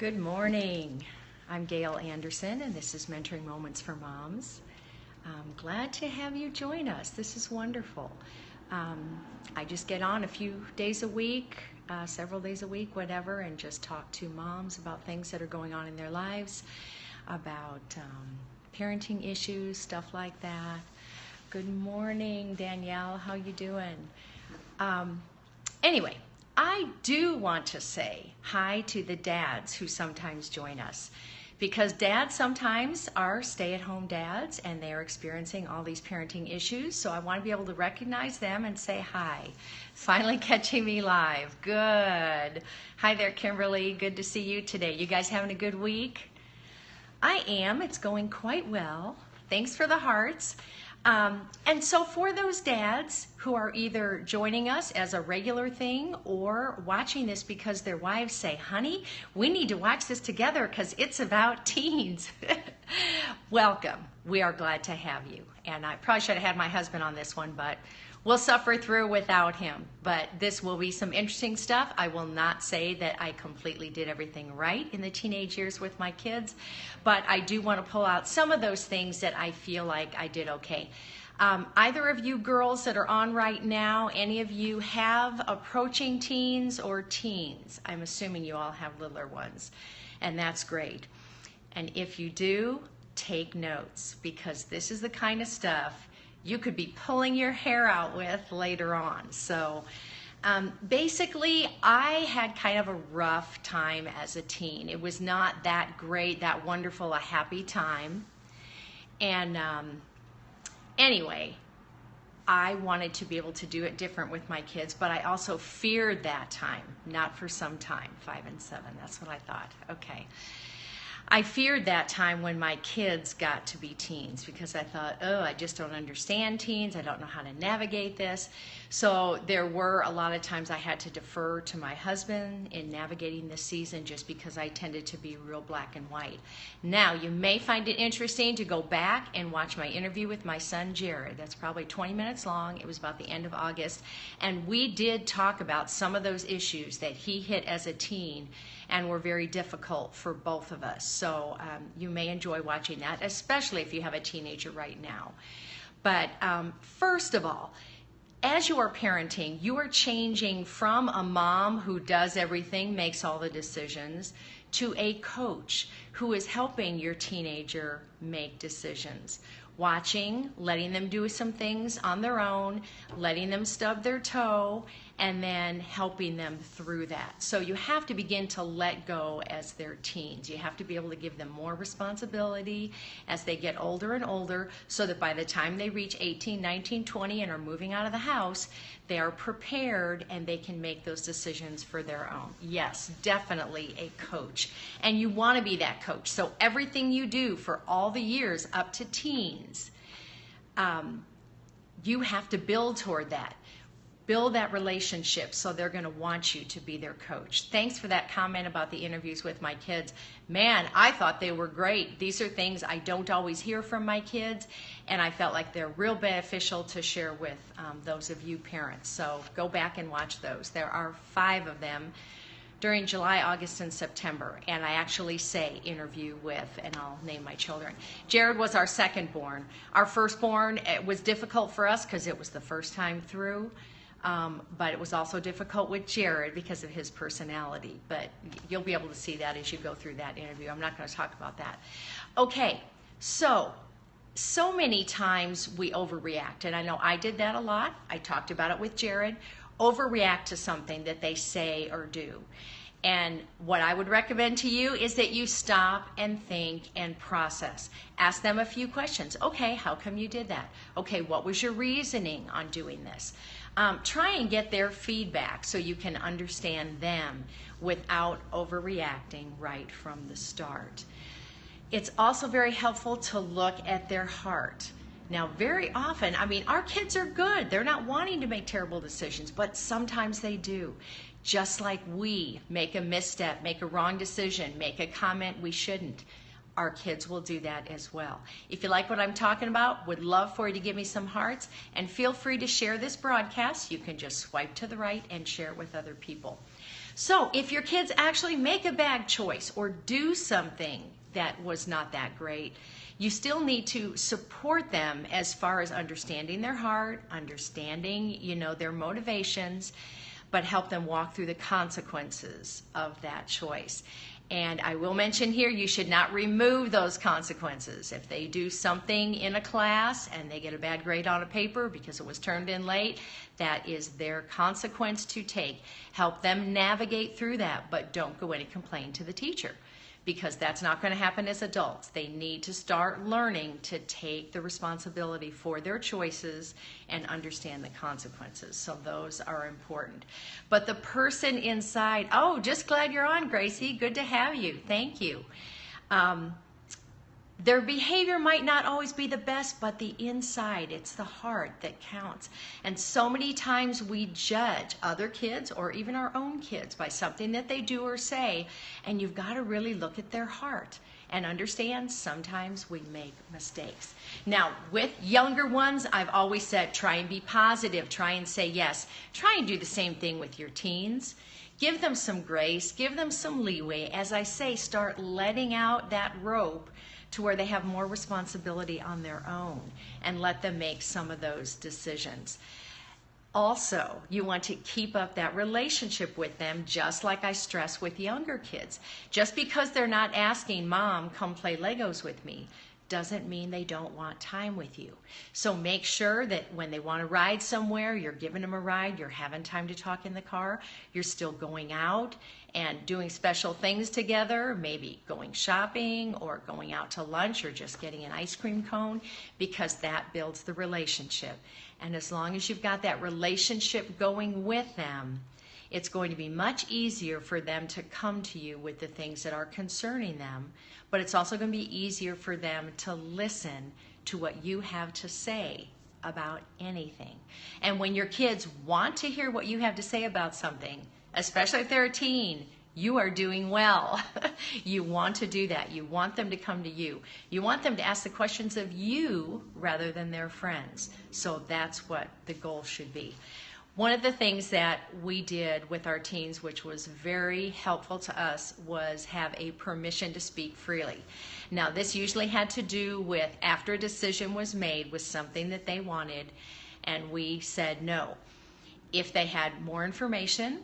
Good morning. I'm Gail Anderson, and this is Mentoring Moments for Moms. I'm glad to have you join us. This is wonderful. I just get on a few days a week, several days a week, whatever, and just talk to moms about things that are going on in their lives, about parenting issues, stuff like that. Good morning, Danielle. How you doing? Anyway, I do want to say hi to the dads who sometimes join us, because dads sometimes are stay-at-home dads and they are experiencing all these parenting issues. So I want to be able to recognize them and say hi. Finally catching me live. Good. Hi there, Kimberly. Good to see you today. You guys having a good week? I am. It's going quite well. Thanks for the hearts. And so for those dads who are either joining us as a regular thing or watching this because their wives say, honey, we need to watch this together because it's about teens. Welcome. We are glad to have you. And I probably should have had my husband on this one, but we'll suffer through without him. But this will be some interesting stuff. I will not say that I completely did everything right in the teenage years with my kids, but I do want to pull out some of those things that I feel like I did okay. Either of you girls that are on right now, any of you have approaching teens or teens? I'm assuming you all have littler ones, and that's great. And if you do, take notes, because this is the kind of stuff you could be pulling your hair out with later on. So basically, I had kind of a rough time as a teen. It was not that great, that wonderful, a happy time. And anyway, I wanted to be able to do it different with my kids, but I also feared that time, not for some time, 5 and 7. That's what I thought. Okay. I feared that time when my kids got to be teens, because I thought, oh, I just don't understand teens. I don't know how to navigate this. So there were a lot of times I had to defer to my husband in navigating this season, just because I tended to be real black and white. Now, you may find it interesting to go back and watch my interview with my son, Jared. That's probably 20 minutes long. It was about the end of August. And we did talk about some of those issues that he hit as a teen and were very difficult for both of us. So you may enjoy watching that, especially if you have a teenager right now. But first of all, as you are parenting, you are changing from a mom who does everything, makes all the decisions, to a coach who is helping your teenager make decisions. Watching, letting them do some things on their own, letting them stub their toe, and then helping them through that. So you have to begin to let go as they're teens. You have to be able to give them more responsibility as they get older and older, so that by the time they reach 18, 19, 20 and are moving out of the house, they are prepared and they can make those decisions for their own. Yes, definitely a coach. And you want to be that coach. So everything you do for all the years up to teens, you have to build toward that. Build that relationship, so they're going to want you to be their coach. Thanks for that comment about the interviews with my kids. Man, I thought they were great. These are things I don't always hear from my kids, and I felt like they're real beneficial to share with those of you parents. So go back and watch those. There are 5 of them during July, August, and September. And I actually say interview with, and I'll name my children. Jared was our second born. Our firstborn, it was difficult for us because it was the first time through. But it was also difficult with Jared because of his personality. But you'll be able to see that as you go through that interview. I'm not going to talk about that. Okay, so many times we overreact. And I know I did that a lot. I talked about it with Jared. Overreact to something that they say or do. And what I would recommend to you is that you stop and think and process. Ask them a few questions. Okay, how come you did that? Okay, what was your reasoning on doing this? Try and get their feedback so you can understand them without overreacting right from the start. It's also very helpful to look at their heart. Now, very often, our kids are good. They're not wanting to make terrible decisions, but sometimes they do. Just like we make a misstep, make a wrong decision, make a comment we shouldn't. Our kids will do that as well. If you like what I'm talking about, would love for you to give me some hearts, and feel free to share this broadcast. You can just swipe to the right and share it with other people. So if your kids actually make a bad choice or do something that was not that great, you still need to support them as far as understanding their heart, understanding, their motivations, but help them walk through the consequences of that choice. And I will mention here, you should not remove those consequences. If they do something in a class and they get a bad grade on a paper because it was turned in late, that is their consequence to take. Help them navigate through that, but don't go in and complain to the teacher, because that's not going to happen as adults. They need to start learning to take the responsibility for their choices and understand the consequences. So those are important. But the person inside, oh, just glad you're on, Gracie. Good to have you. Thank you. Their behavior might not always be the best, but the inside, it's the heart that counts. And so many times we judge other kids or even our own kids by something that they do or say, and you've got to really look at their heart and understand sometimes we make mistakes. Now, with younger ones, I've always said try and be positive, try and say yes. Try and do the same thing with your teens. Give them some grace, give them some leeway. As I say, start letting out that rope to where they have more responsibility on their own, and let them make some of those decisions. Also, you want to keep up that relationship with them, just like I stress with younger kids. Just because they're not asking, Mom, come play Legos with me, doesn't mean they don't want time with you. So make sure that when they want to ride somewhere, you're giving them a ride, you're having time to talk in the car, you're still going out and doing special things together, maybe going shopping or going out to lunch or just getting an ice cream cone, because that builds the relationship. And as long as you've got that relationship going with them, it's going to be much easier for them to come to you with the things that are concerning them, but it's also going to be easier for them to listen to what you have to say about anything. And when your kids want to hear what you have to say about something, especially if they're a teen, you are doing well. You want to do that. You want them to come to you. You want them to ask the questions of you rather than their friends. So that's what the goal should be. One of the things that we did with our teens, which was very helpful to us, was have a permission to speak freely. Now, this usually had to do with after a decision was made with something that they wanted, and we said no. If they had more information,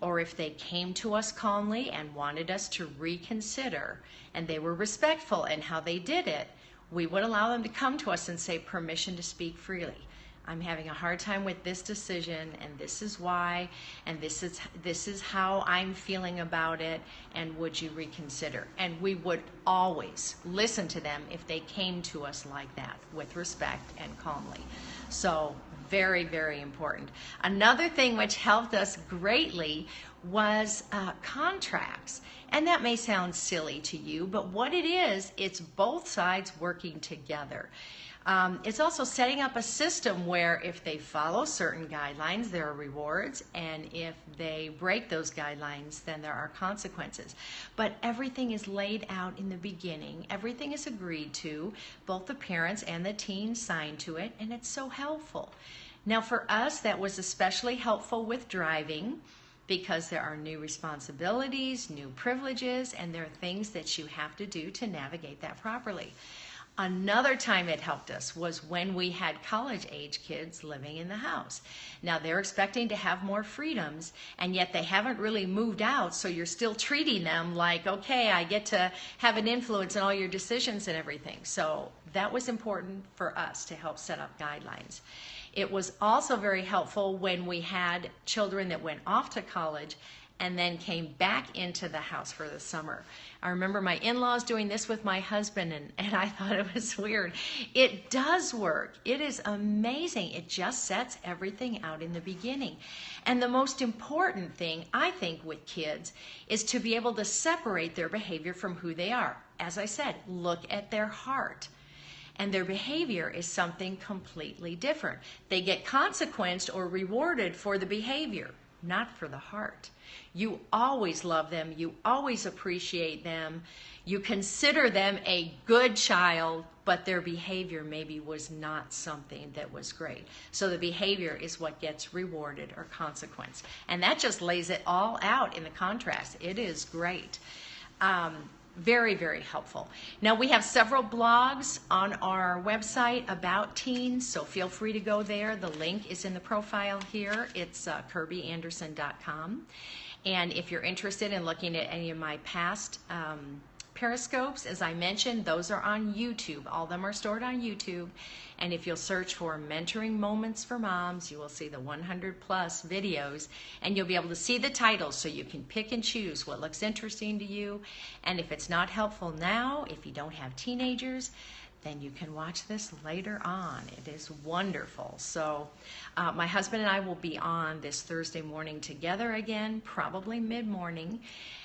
or if they came to us calmly and wanted us to reconsider, and they were respectful in how they did it, we would allow them to come to us and say, permission to speak freely. I'm having a hard time with this decision, and this is why, and this is how I'm feeling about it, and would you reconsider? And we would always listen to them if they came to us like that, with respect and calmly. So very, very important. Another thing which helped us greatly was contracts. And that may sound silly to you, but what it is, it's both sides working together. It's also setting up a system where if they follow certain guidelines, there are rewards, and if they break those guidelines, then there are consequences. But everything is laid out in the beginning. Everything is agreed to. Both the parents and the teens sign to it, and it's so helpful. Now for us, that was especially helpful with driving, because there are new responsibilities, new privileges, and there are things that you have to do to navigate that properly. Another time it helped us was when we had college-age kids living in the house. Now they're expecting to have more freedoms, and yet they haven't really moved out, so you're still treating them like, okay, I get to have an influence in all your decisions and everything. So that was important for us to help set up guidelines. It was also very helpful when we had children that went off to college and then came back into the house for the summer. I remember my in-laws doing this with my husband, and I thought it was weird. It does work. It is amazing. It just sets everything out in the beginning. And the most important thing, I think, with kids is to be able to separate their behavior from who they are. As I said, look at their heart. And their behavior is something completely different. They get consequenced or rewarded for the behavior. not for the heart. You always love them. You always appreciate them. You consider them a good child, but their behavior maybe was not something that was great. So the behavior is what gets rewarded or consequence. And that just lays it all out in the contrast. It is great. Very, very helpful. Now we have several blogs on our website about teens, so feel free to go there. The link is in the profile here. It's KirbyAnderson.com. And if you're interested in looking at any of my past Periscopes, as I mentioned, those are on YouTube. All of them are stored on YouTube. And if you'll search for Mentoring Moments for Moms, you will see the 100 plus videos, and you'll be able to see the titles so you can pick and choose what looks interesting to you. And if it's not helpful now, if you don't have teenagers, then you can watch this later on. It is wonderful. So my husband and I will be on this Thursday morning together again, probably mid-morning.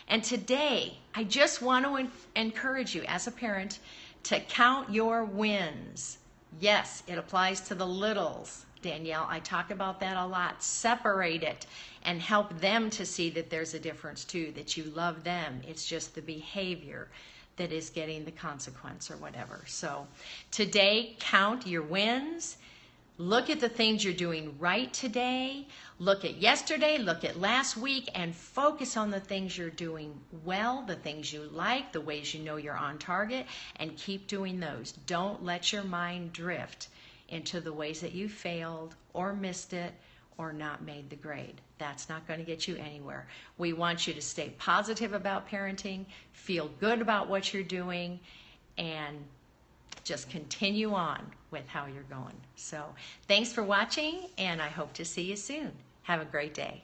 And today, I just want to encourage you as a parent to count your wins. Yes, it applies to the littles. Danielle, I talk about that a lot. Separate it and help them to see that there's a difference too, that you love them. It's just the behavior that is getting the consequence or whatever. So today, count your wins. Look at the things you're doing right today. Look at yesterday, look at last week, and focus on the things you're doing well, the things you like, the ways you know you're on target, and keep doing those. Don't let your mind drift into the ways that you failed or missed it or not made the grade. That's not going to get you anywhere. We want you to stay positive about parenting, feel good about what you're doing, and just continue on with how you're going. So thanks for watching, and I hope to see you soon. Have a great day.